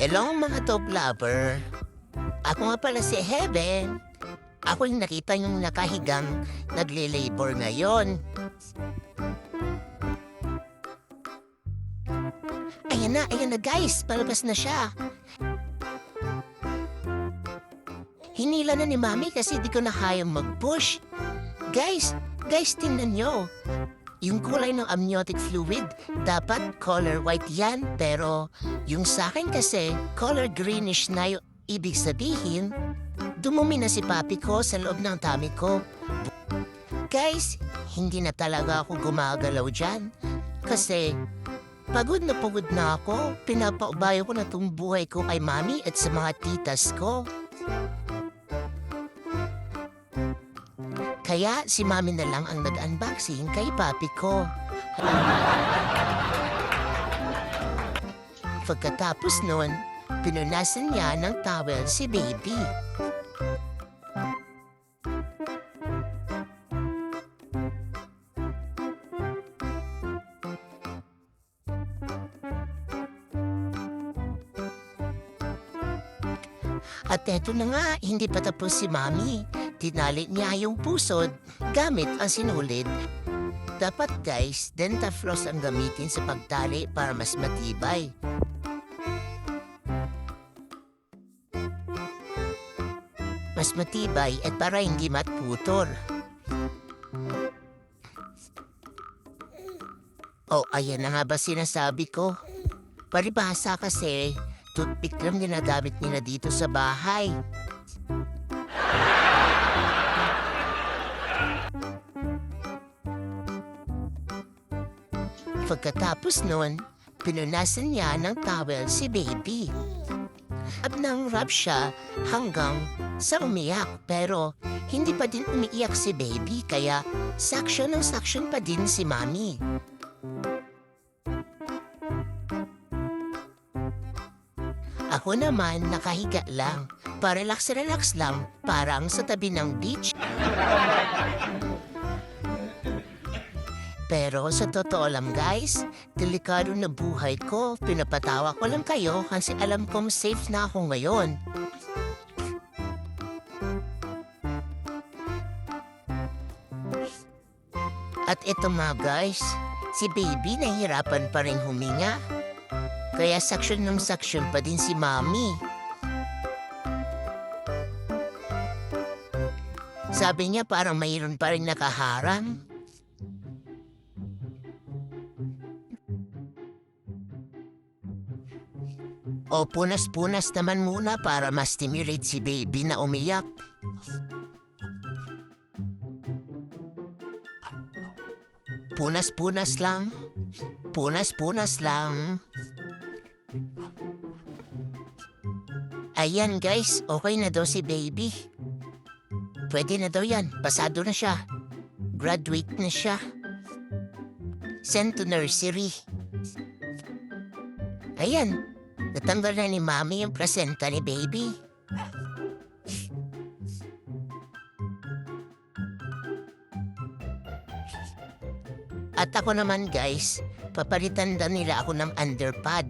Hello mga top lover. Ako nga pala si Heaven. Ako yung nakita yung nakahigang nagle-labor ngayon. Ayan na guys, palabas na siya. Hinila na ni Mami kasi di ko na kayang mag-push. Guys, tingnan nyo. Yung kulay ng amniotic fluid, dapat color white yan. Pero yung sa akin kasi, color greenish na yung ibig sabihin, dumumi na si papi ko sa loob ng tummy ko. Guys, hindi na talaga ako gumagalaw dyan. Kasi pagod na ako. Pinapaubayo ko na itong buhay ko kay Mami at sa mga titas ko. Kaya si Mami na lang ang nag-unboxing kay papi ko. Pagkatapos nun, pinunasan niya ng towel si baby. At eto na nga, hindi pa tapos si Mami. Tinali niya yung pusod gamit ang sinulid. Dapat guys, dentafloss ang gamitin sa pagtali para mas matibay. Mas matibay at para hindi matputol. Oh, ayan na nga ba sinasabi ko? Paribasa kasi, toothpick lang ginagamit nila dito sa bahay. Pagkatapos nun, pinunasan niya ng towel si baby. At nang wrap siya hanggang sa umiyak. Pero hindi pa din umiiyak si baby kaya suction pa din si Mami. Ako naman nakahiga lang. Pa-relax lang parang sa tabi ng beach. Pero sa totoo lang guys, delikado na buhay ko. Pinapatawa ko lang kayo kasi alam kong safe na ako ngayon. At ito mga guys, si baby nahihirapan pa rin huminga. Kaya suction pa din si Mami. Sabi niya parang mayroon pa rin nakaharang. O punas-punas naman muna para ma-stimulate si baby na umiyak. Punas-punas lang. Punas-punas lang. Ayan guys, okay na daw si baby. Pwede na daw yan, pasado na siya. Graduate na siya. Sent to nursery. Ayan, natanggal na ni Mami yung placenta ni baby. At ako naman guys, papalitan daw nila ako ng underpad.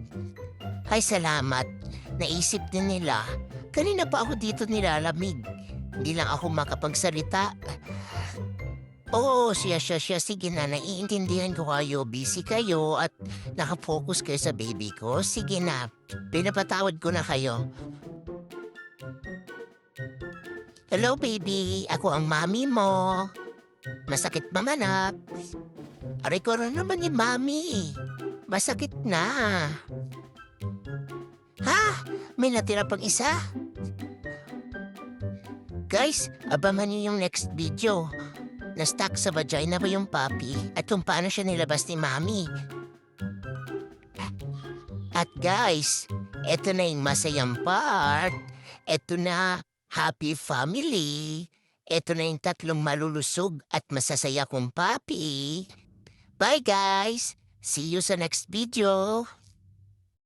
Ay salamat, naisip din nila, kanina pa ako dito nilalamig. Hindi lang ako makapagsalita. Oo, siya, sige na, naiintindihan ko kayo, busy kayo at nakafocus kayo sa baby ko. Sige na, pinapatawad ko na kayo. Hello baby, ako ang Mami mo. Masakit ba manak? Aray ko na naman ni Mami. Masakit na. Ha? May natira pang isa? Guys, abangan niyo yung next video. Na-stuck sa vagina ba yung papi at kung paano siya nilabas ni Mami. At guys, eto na yung masayang part. Eto na, happy family. Eto na yung tatlong malulusog at masasaya kong papi. Bye guys! See you sa next video!